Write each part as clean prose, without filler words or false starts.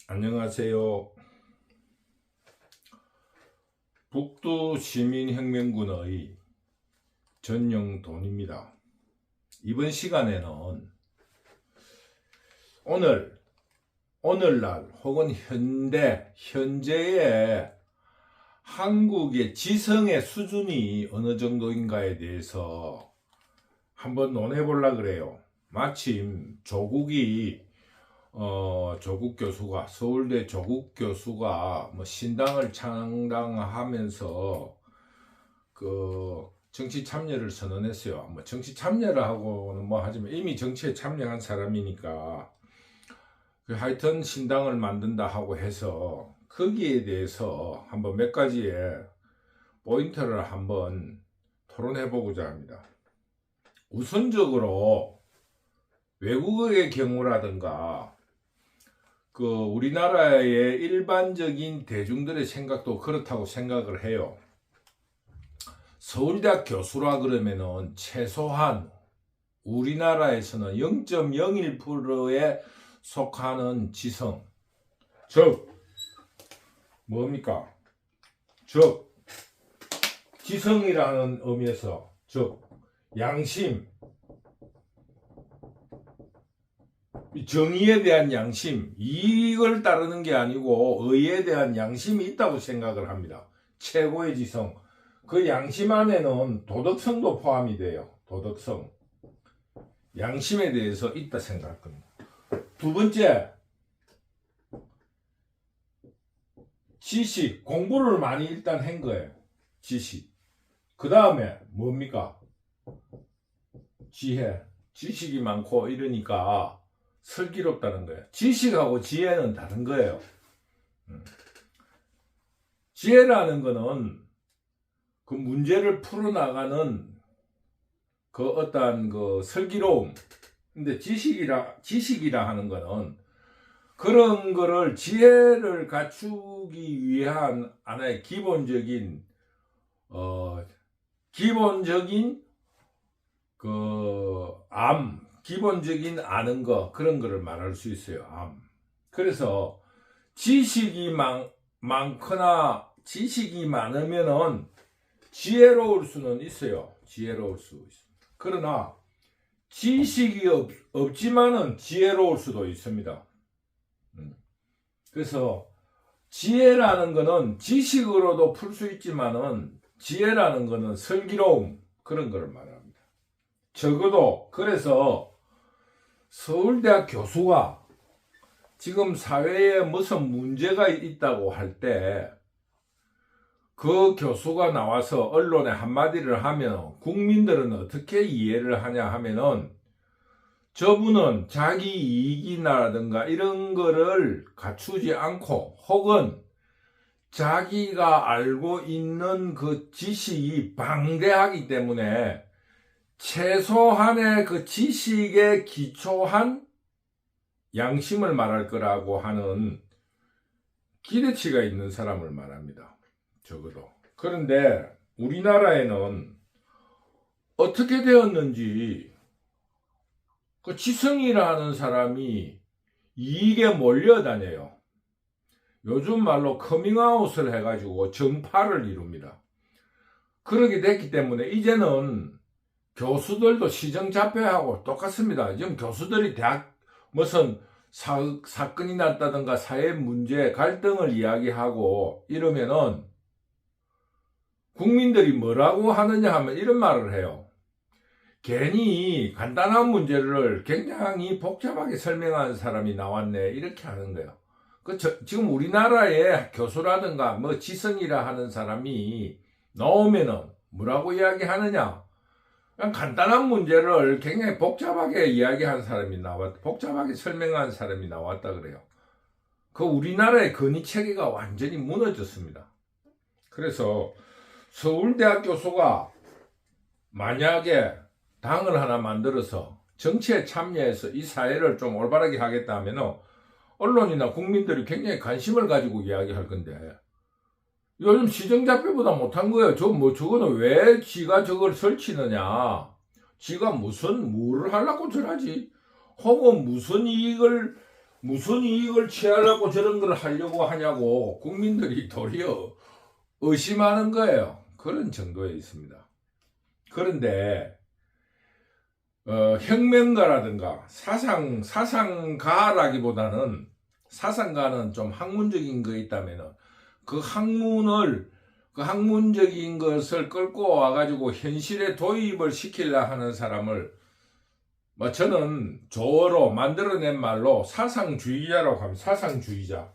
안녕하세요. 북두시민혁명군의 전영돈입니다. 이번 시간에는 오늘날 혹은 현재의 한국의 지성의 수준이 어느 정도인가에 대해서 한번 논해보려고 그래요. 마침 조국 교수가, 서울대 조국 교수가 신당을 창당하면서 정치 참여를 선언했어요. 정치 참여를 하고는 하지만 이미 정치에 참여한 사람이니까 하여튼 신당을 만든다 하고 해서 거기에 대해서 한번 몇 가지의 포인트를 한번 토론해 보고자 합니다. 우선적으로 외국의 경우라든가 우리나라의 일반적인 대중들의 생각도 그렇다고 생각을 해요. 서울대학 교수라 그러면은 최소한 우리나라에서는 0.01%에 속하는 지성, 즉 뭡니까? 즉 지성이라는 의미에서 즉 양심, 정의에 대한 양심, 이걸 따르는 게 아니고 의에 대한 양심이 있다고 생각을 합니다. 최고의 지성. 그 양심 안에는 도덕성도 포함이 돼요. 도덕성. 양심에 대해서 있다 생각합니다. 두 번째, 지식, 공부를 많이 일단 한 거예요. 지식. 그 다음에 뭡니까? 지혜. 지식이 많고 이러니까 슬기롭다는 거예요. 지식하고 지혜는 다른 거예요. 지혜라는 거는 그 문제를 풀어나가는 어떠한 슬기로움. 근데 지식이라 하는 거는 그런 거를 지혜를 갖추기 위한 하나의 기본적인 기본적인 아는 거, 그런 거를 말할 수 있어요. 그래서 지식이 많으면은 지혜로울 수는 있어요. 지혜로울 수 있습니다. 그러나 지식이 없지만은 지혜로울 수도 있습니다. 그래서 지혜라는 거는 지식으로도 풀 수 있지만은 지혜라는 거는 슬기로움, 그런 거를 말합니다. 적어도 그래서 서울대학 교수가 지금 사회에 무슨 문제가 있다고 할 때 그 교수가 나와서 언론에 한마디를 하면 국민들은 어떻게 이해를 하냐 하면은 저분은 자기 이익이라든가 이런 거를 갖추지 않고 혹은 자기가 알고 있는 그 지식이 방대하기 때문에 최소한의 그 지식에 기초한 양심을 말할 거라고 하는 기대치가 있는 사람을 말합니다. 적어도. 그런데 우리나라에는 어떻게 되었는지 그 지성이라는 사람이 이익에 몰려다녀요. 요즘 말로 커밍아웃을 해가지고 정파를 이룹니다. 그러게 됐기 때문에 이제는 교수들도 시정잡혀하고 똑같습니다. 지금 교수들이 대학 무슨 사건이 났다든가 사회 문제, 갈등을 이야기하고 이러면은 국민들이 뭐라고 하느냐 하면 이런 말을 해요. 괜히 간단한 문제를 굉장히 복잡하게 설명하는 사람이 나왔네, 이렇게 하는 거예요. 지금 우리나라에 교수라든가 지성이라 하는 사람이 나오면은 뭐라고 이야기하느냐? 그냥 간단한 문제를 굉장히 복잡하게 이야기한 사람이 복잡하게 설명한 사람이 나왔다 그래요. 우리나라의 권위 체계가 완전히 무너졌습니다. 그래서 서울대학 교수가 만약에 당을 하나 만들어서 정치에 참여해서 이 사회를 좀 올바르게 하겠다 하면은 언론이나 국민들이 굉장히 관심을 가지고 이야기할 건데 요즘 시정잡표보다 못한 거예요. 저거는 왜 지가 저걸 설치느냐. 지가 뭐를 하려고 저러지? 혹은 무슨 이익을 취하려고 저런 걸 하려고 하냐고 국민들이 도리어 의심하는 거예요. 그런 정도에 있습니다. 그런데 혁명가라든가 사상가라기보다는 사상가는 좀 학문적인 거 있다면은 그 학문적인 것을 끌고 와가지고 현실에 도입을 시키려 하는 사람을 저는 조어로 만들어낸 말로 사상주의자라고 합니다. 사상주의자.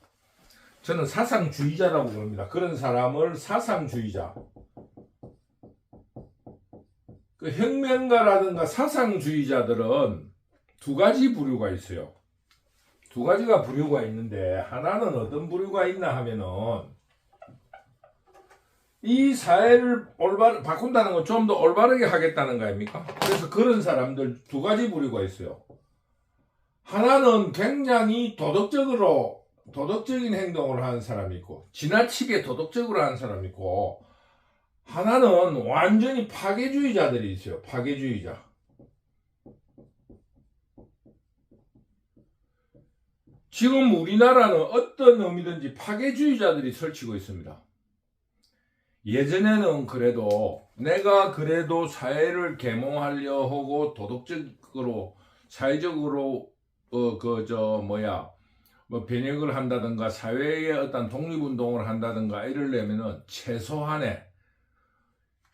저는 사상주의자라고 부릅니다. 그런 사람을 사상주의자. 그 혁명가라든가 사상주의자들은 두 가지 부류가 있어요. 두 가지가 부류가 있는데 하나는 어떤 부류가 있나 하면은 이 사회를 바꾼다는 건 좀 더 올바르게 하겠다는 거 아닙니까? 그래서 그런 사람들 두 가지 부류가 있어요. 하나는 굉장히 도덕적인 행동을 하는 사람이 있고 지나치게 도덕적으로 하는 사람이 있고 하나는 완전히 파괴주의자들이 있어요. 파괴주의자. 지금 우리나라는 어떤 의미든지 파괴주의자들이 설치고 있습니다. 예전에는 그래도 내가 그래도 사회를 계몽하려 하고 도덕적으로 사회적으로 변혁을 한다든가 사회의 어떤 독립운동을 한다든가 이러려면은 최소한의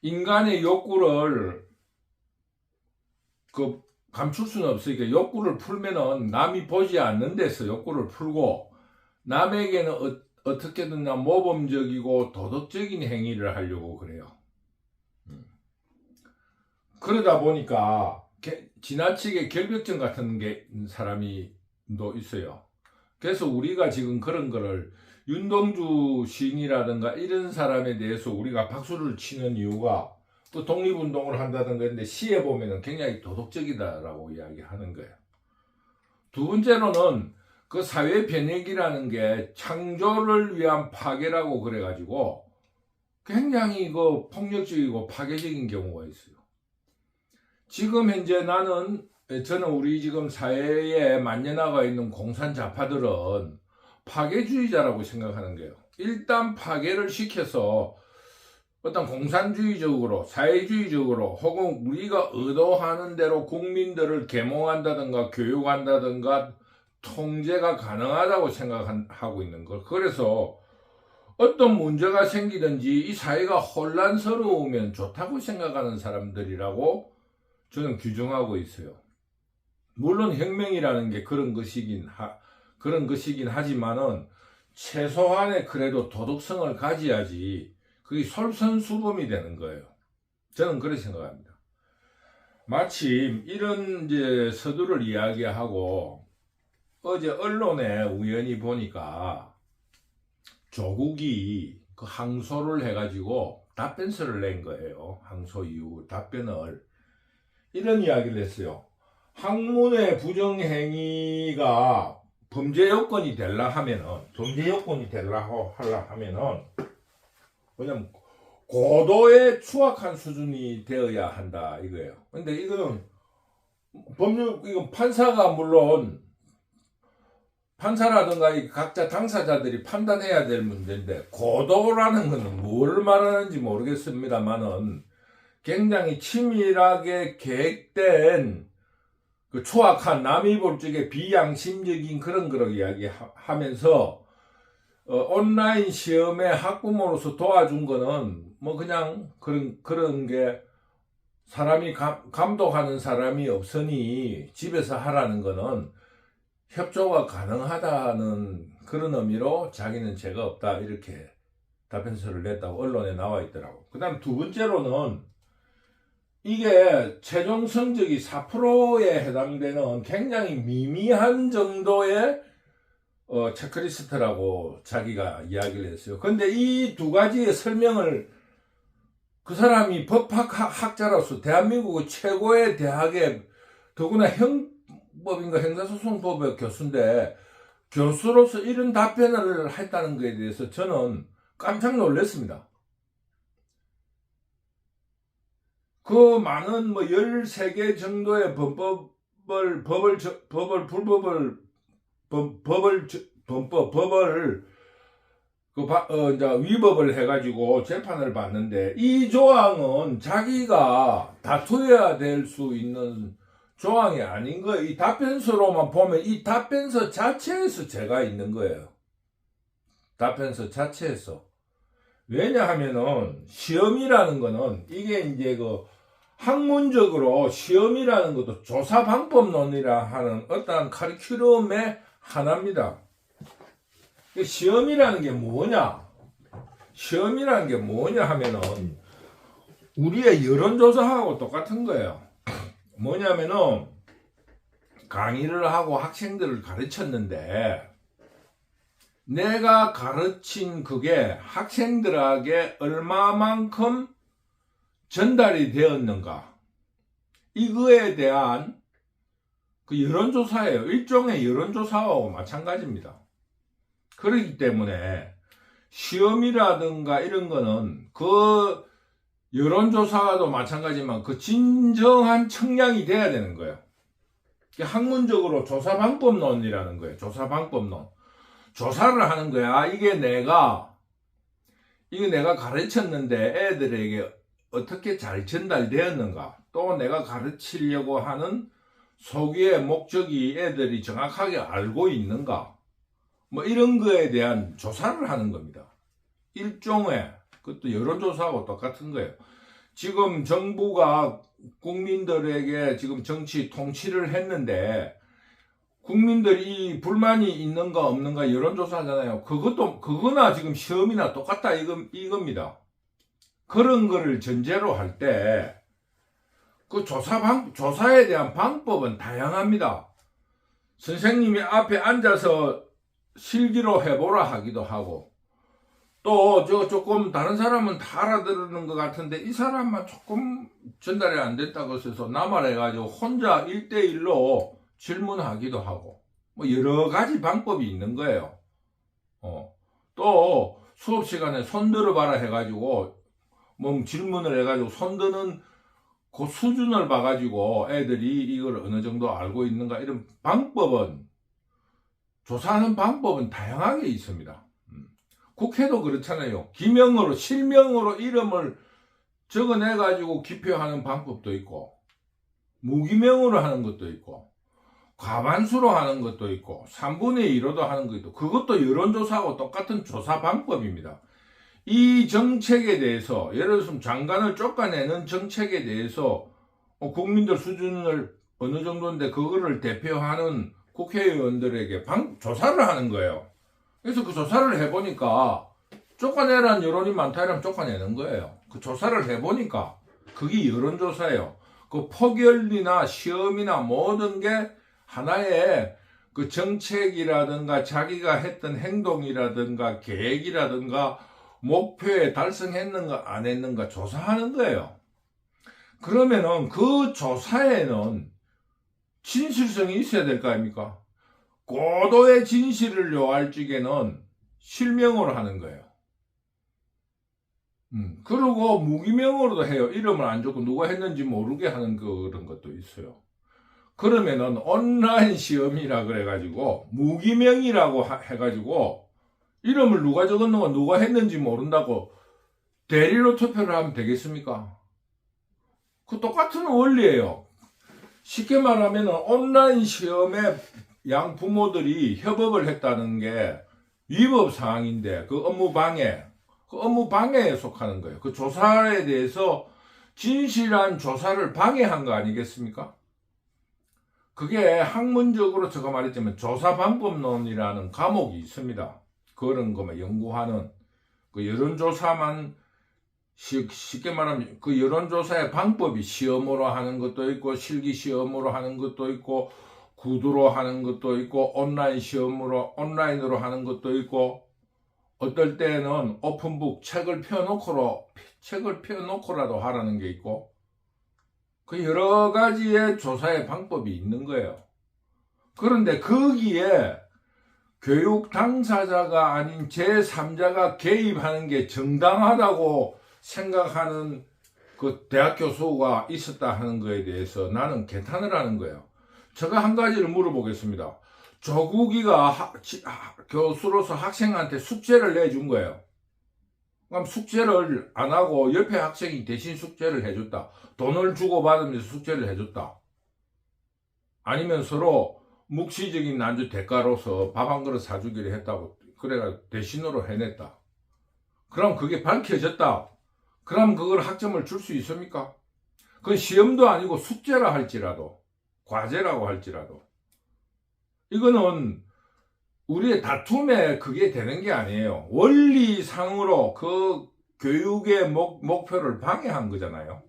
인간의 욕구를 감출 수는 없으니까 욕구를 풀면은 남이 보지 않는 데서 욕구를 풀고 남에게는 어떻게든 모범적이고 도덕적인 행위를 하려고 그래요. 그러다 보니까 지나치게 결벽증 같은 게 사람이 또 있어요. 그래서 우리가 지금 그런 거를 윤동주 시인이라든가 이런 사람에 대해서 우리가 박수를 치는 이유가 또 독립운동을 한다든가 했는데 시에 보면은 굉장히 도덕적이다라고 이야기하는 거예요. 두 번째로는 그 사회 변혁이라는 게 창조를 위한 파괴라고 그래가지고 굉장히 폭력적이고 파괴적인 경우가 있어요. 지금 현재 저는 우리 지금 사회에 만연하고 있는 공산자파들은 파괴주의자라고 생각하는 거예요. 일단 파괴를 시켜서 어떤 공산주의적으로 사회주의적으로 혹은 우리가 의도하는 대로 국민들을 계몽한다든가 교육한다든가 통제가 가능하다고 생각하고 있는 걸. 그래서 어떤 문제가 생기든지 이 사회가 혼란스러우면 좋다고 생각하는 사람들이라고 저는 규정하고 있어요. 물론 혁명이라는 게 그런 것이긴 하지만은 최소한의 그래도 도덕성을 가져야지 그게 솔선수범이 되는 거예요. 저는 그렇게 생각합니다. 마침 이런 서두를 이야기하고 어제 언론에 우연히 보니까 조국이 그 항소를 해가지고 답변서를 낸 거예요. 항소 이후 답변을 이런 이야기를 했어요. 학문의 부정행위가 범죄 요건이 되려 하면은 왜냐면 고도의 추악한 수준이 되어야 한다 이거예요. 근데 이거는 이건 판사가 물론 판사라든가 각자 당사자들이 판단해야 될 문제인데 고도라는 것은 뭘 말하는지 모르겠습니다만은 굉장히 치밀하게 계획된 그 추악한 남이 볼 적에 비양심적인 그런 거를 이야기하면서 온라인 시험에 학부모로서 도와준 거는 그냥 그런 게 사람이 감독하는 사람이 없으니 집에서 하라는 거는 협조가 가능하다는 그런 의미로 자기는 죄가 없다 이렇게 답변서를 냈다고 언론에 나와 있더라고. 그 다음 두 번째로는 이게 최종 성적이 4%에 해당되는 굉장히 미미한 정도의 체크리스트라고 자기가 이야기를 했어요. 근데 이 두 가지의 설명을 그 사람이 법학자로서 대한민국 최고의 대학의 더구나 형법인가 형사소송법의 교수인데 교수로서 이런 답변을 했다는 것에 대해서 저는 깜짝 놀랐습니다. 그 많은 뭐 13개 정도의 법을 이제 위법을 해가지고 재판을 받는데, 이 조항은 자기가 다투어야 될 수 있는 조항이 아닌 거예요. 이 답변서로만 보면 이 답변서 자체에서 죄가 있는 거예요. 답변서 자체에서. 왜냐하면은 시험이라는 거는 이게 이제 그 학문적으로 시험이라는 것도 조사방법론이라 하는 어떠한 커리큘럼의 하나입니다. 시험이라는 게 뭐냐? 시험이라는 게 뭐냐 하면은 우리의 여론조사하고 똑같은 거예요. 뭐냐면은 강의를 하고 학생들을 가르쳤는데 내가 가르친 그게 학생들에게 얼마만큼 전달이 되었는가, 이거에 대한 그 여론조사예요. 일종의 여론조사하고 마찬가지입니다. 그렇기 때문에 시험이라든가 이런 거는 그 여론조사도 마찬가지지만 그 진정한 측량이 돼야 되는 거예요. 학문적으로 조사방법론이라는 거예요. 조사방법론. 조사를 하는 거야. 이게 내가 가르쳤는데 애들에게 어떻게 잘 전달되었는가, 또 내가 가르치려고 하는 소기의 목적이 애들이 정확하게 알고 있는가, 뭐 이런 거에 대한 조사를 하는 겁니다. 일종의, 그것도 여론조사하고 똑같은 거예요. 지금 정부가 국민들에게 지금 정치 통치를 했는데 국민들이 불만이 있는가 없는가 여론조사하잖아요. 그거나 지금 시험이나 똑같다 이겁니다. 그런 거를 전제로 할 때 그 조사에 대한 방법은 다양합니다. 선생님이 앞에 앉아서 실기로 해보라 하기도 하고, 또 조금 다른 사람은 다 알아들는 것 같은데 이 사람만 조금 전달이 안 됐다고 해서 남아래가지고 혼자 1대1로 질문하기도 하고, 뭐 여러 가지 방법이 있는 거예요. 또 수업 시간에 손 들어봐라 해가지고 뭐 질문을 해가지고 손 드는 그 수준을 봐가지고 애들이 이걸 어느 정도 알고 있는가, 이런 방법은, 조사하는 방법은 다양하게 있습니다. 국회도 그렇잖아요. 기명으로, 실명으로 이름을 적어내가지고 기표하는 방법도 있고, 무기명으로 하는 것도 있고, 과반수로 하는 것도 있고, 3분의 1로도 하는 것도 있고, 그것도 여론조사하고 똑같은 조사 방법입니다. 이 정책에 대해서, 예를 들어서 장관을 쫓아내는 정책에 대해서 국민들 수준을 어느 정도인데 그거를 대표하는 국회의원들에게 조사를 하는 거예요. 그래서 그 조사를 해보니까 쫓아내라는 여론이 많다 이러면 쫓아내는 거예요. 그 조사를 해보니까 그게 여론조사예요. 그 포결이나 시험이나 모든 게 하나의 그 정책이라든가 자기가 했던 행동이라든가 계획이라든가 목표에 달성했는가 안 했는가 조사하는 거예요. 그러면은 그 조사에는 진실성이 있어야 될 거 아닙니까? 고도의 진실을 요할 적에는 실명으로 하는 거예요. 그리고 무기명으로도 해요. 이름을 안 적고 누가 했는지 모르게 하는 그런 것도 있어요. 그러면은 온라인 시험이라 그래가지고 무기명이라고 해가지고 이름을 누가 적었는가 누가 했는지 모른다고 대리로 투표를 하면 되겠습니까? 그 똑같은 원리예요. 쉽게 말하면 온라인 시험에 양 부모들이 협업을 했다는 게 위법 사항인데 그 업무 방해에 속하는 거예요. 그 조사에 대해서 진실한 조사를 방해한 거 아니겠습니까? 그게 학문적으로 제가 말했지만 조사방법론이라는 과목이 있습니다. 그런 거만 연구하는, 그 여론조사만 쉽게 말하면 그 여론조사의 방법이 시험으로 하는 것도 있고 실기 시험으로 하는 것도 있고 구두로 하는 것도 있고 온라인으로 하는 것도 있고, 어떨 때는 오픈북 책을 펴놓고라도 하라는 게 있고, 그 여러 가지의 조사의 방법이 있는 거예요. 그런데 거기에 교육 당사자가 아닌 제3자가 개입하는 게 정당하다고 생각하는 그 대학 교수가 있었다 하는 거에 대해서 나는 개탄을 하는 거예요. 제가 한 가지를 물어보겠습니다. 조국이가 교수로서 학생한테 숙제를 내준 거예요. 그럼 숙제를 안 하고 옆에 학생이 대신 숙제를 해줬다. 돈을 주고받으면서 숙제를 해줬다. 아니면 서로 묵시적인 난주 대가로서 밥 한 그릇 사주기로 했다고 그래가 대신으로 해냈다. 그럼 그게 밝혀졌다. 그럼 그걸 학점을 줄 수 있습니까? 그건 시험도 아니고 숙제라 할지라도, 과제라고 할지라도. 이거는 우리의 다툼에 그게 되는 게 아니에요. 원리상으로 그 교육의 목표를 방해한 거잖아요.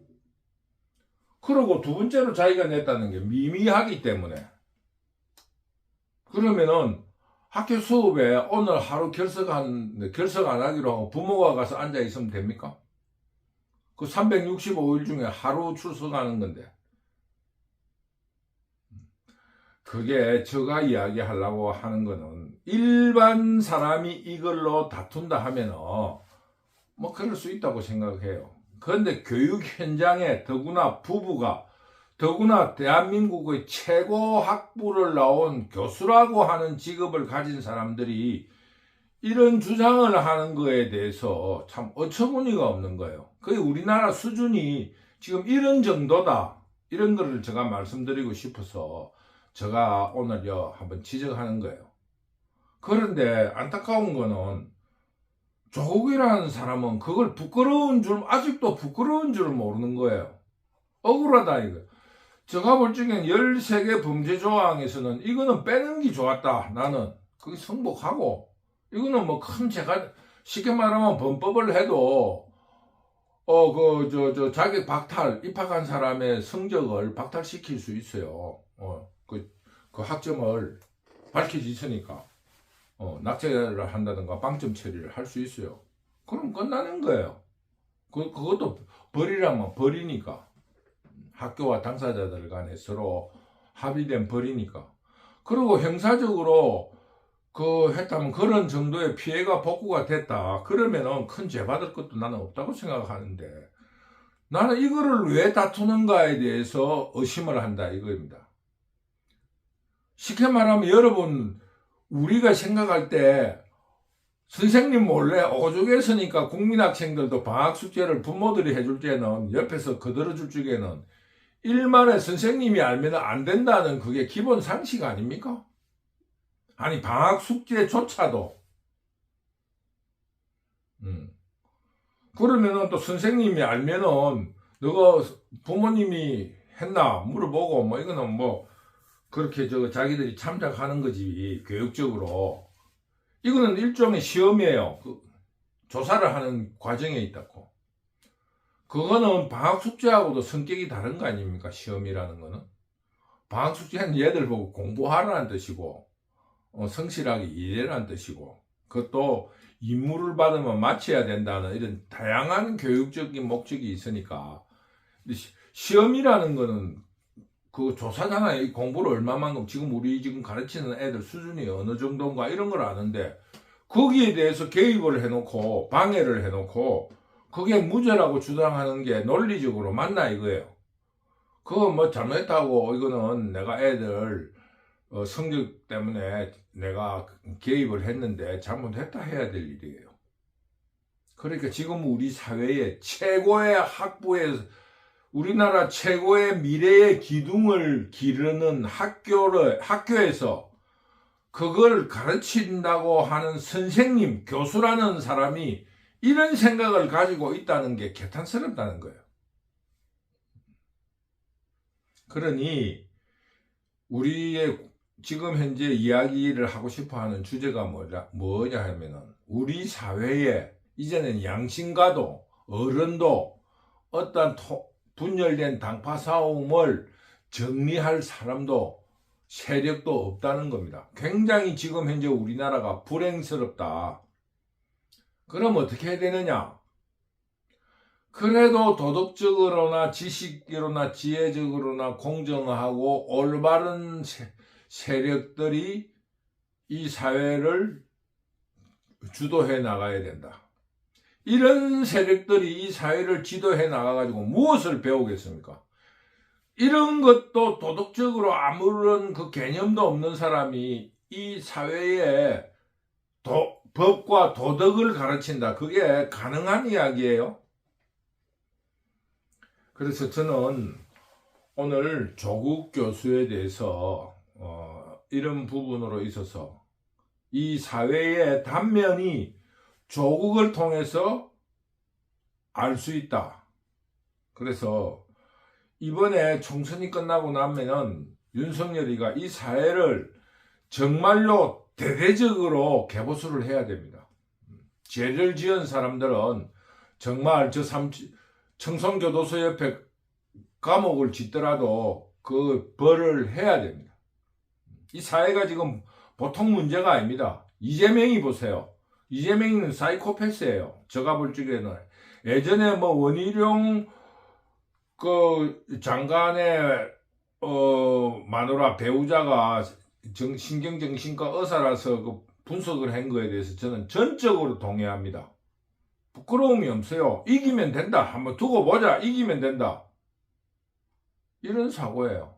그리고 두 번째로 자기가 냈다는 게 미미하기 때문에. 그러면은 학교 수업에 오늘 하루 결석 안 하기로 하고 부모가 가서 앉아 있으면 됩니까? 그 365일 중에 하루 출석하는 건데. 그게 제가 이야기하려고 하는 거는 일반 사람이 이걸로 다툰다 하면은 뭐 그럴 수 있다고 생각해요. 그런데 교육 현장에 더구나 부부가 더구나 대한민국의 최고 학부를 나온 교수라고 하는 직업을 가진 사람들이 이런 주장을 하는 거에 대해서 참 어처구니가 없는 거예요. 그게 우리나라 수준이 지금 이런 정도다. 이런 거를 제가 말씀드리고 싶어서 제가 오늘 한번 지적하는 거예요. 그런데 안타까운 거는 조국이라는 사람은 그걸 아직도 부끄러운 줄 모르는 거예요. 억울하다 이거. 제가 볼 적엔 13개 범죄 조항에서는 이거는 빼는 게 좋았다. 나는 그게 승복하고 이거는 뭐 큰 제가 쉽게 말하면 범법을 해도 자격 박탈 입학한 사람의 성적을 박탈시킬 수 있어요. 그 학점을 밝혀지으니까 낙제를 한다든가 빵점 처리를 할 수 있어요. 그럼 끝나는 거예요. 그것도 벌이라면 벌이니까. 학교와 당사자들 간에 서로 합의된 벌이니까. 그리고 형사적으로 했다면 그런 정도의 피해가 복구가 됐다. 그러면은 큰 죄 받을 것도 나는 없다고 생각하는데 나는 이거를 왜 다투는가에 대해서 의심을 한다 이거입니다. 쉽게 말하면 여러분 우리가 생각할 때 선생님 몰래 오죽했으니까 국민학생들도 방학숙제를 부모들이 해줄 때는 옆에서 거들어줄 적에는 일만에 선생님이 알면 안 된다는 그게 기본 상식 아닙니까? 아니 방학숙제조차도 그러면은 또 선생님이 알면은 너가 부모님이 했나 물어보고 뭐 이거는 뭐 그렇게 자기들이 참작하는 거지 교육적으로. 이거는 일종의 시험이에요. 조사를 하는 과정에 있다고. 그거는 방학숙제하고도 성격이 다른 거 아닙니까? 시험이라는 거는. 방학숙제는 얘들 보고 공부하라는 뜻이고 성실하게 일해라는 뜻이고 그것도 임무를 받으면 마쳐야 된다는 이런 다양한 교육적인 목적이 있으니까 시험이라는 거는 그 조사잖아요. 이 공부를 얼마만큼 우리 지금 가르치는 애들 수준이 어느 정도인가 이런 걸 아는데 거기에 대해서 개입을 해놓고 방해를 해놓고 그게 무죄라고 주장하는 게 논리적으로 맞나 이거예요. 그거 뭐 잘못했다고 이거는 내가 애들 성적 때문에 내가 개입을 했는데 잘못했다 해야 될 일이에요. 그러니까 지금 우리 사회의 최고의 우리나라 최고의 미래의 기둥을 기르는 학교에서 그걸 가르친다고 하는 선생님, 교수라는 사람이 이런 생각을 가지고 있다는 게 개탄스럽다는 거예요. 그러니 우리의 지금 현재 이야기를 하고 싶어하는 주제가 뭐냐 하면은 우리 사회에 이제는 양심가도 어른도 어떤 분열된 당파 싸움을 정리할 사람도 세력도 없다는 겁니다. 굉장히 지금 현재 우리나라가 불행스럽다. 그럼 어떻게 해야 되느냐? 그래도 도덕적으로나 지식적으로나 지혜적으로나 공정하고 올바른 세력들이 이 사회를 주도해 나가야 된다. 이런 세력들이 이 사회를 지도해 나가가지고 무엇을 배우겠습니까? 이런 것도 도덕적으로 아무런 그 개념도 없는 사람이 이 사회에 법과 도덕을 가르친다. 그게 가능한 이야기예요. 그래서 저는 오늘 조국 교수에 대해서 이런 부분으로 있어서 이 사회의 단면이 조국을 통해서 알 수 있다. 그래서 이번에 총선이 끝나고 나면은 윤석열이가 이 사회를 정말로 대대적으로 개보수를 해야 됩니다. 죄를 지은 사람들은 정말 청송교도소 옆에 감옥을 짓더라도 그 벌을 해야 됩니다. 이 사회가 지금 보통 문제가 아닙니다. 이재명이 보세요. 이재명은 사이코패스예요. 제가 볼 적에는 예전에 뭐 원희룡 그 장관의 마누라 배우자가 신경정신과 의사라서 그 분석을 한 거에 대해서 저는 전적으로 동의합니다. 부끄러움이 없어요. 이기면 된다. 한번 두고 보자. 이기면 된다. 이런 사고예요.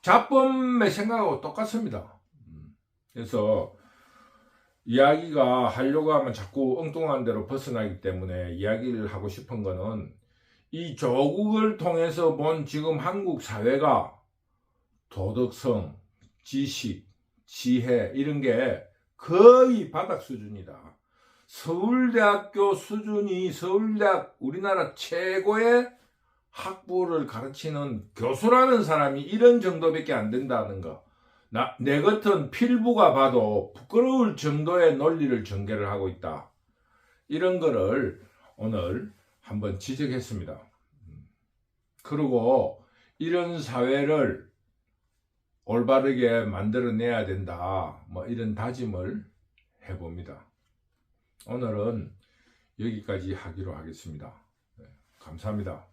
자범의 생각하고 똑같습니다. 그래서 이야기가 하려고 하면 자꾸 엉뚱한 데로 벗어나기 때문에 이야기를 하고 싶은 거는 이 조국을 통해서 본 지금 한국 사회가 도덕성, 지식, 지혜 이런 게 거의 바닥 수준이다. 서울대학교 수준이 서울대학 우리나라 최고의 학부를 가르치는 교수라는 사람이 이런 정도밖에 안 된다는 거. 내 같은 필부가 봐도 부끄러울 정도의 논리를 전개를 하고 있다. 이런 거를 오늘 한번 지적했습니다. 그리고 이런 사회를 올바르게 만들어내야 된다. 뭐 이런 다짐을 해봅니다. 오늘은 여기까지 하기로 하겠습니다. 감사합니다.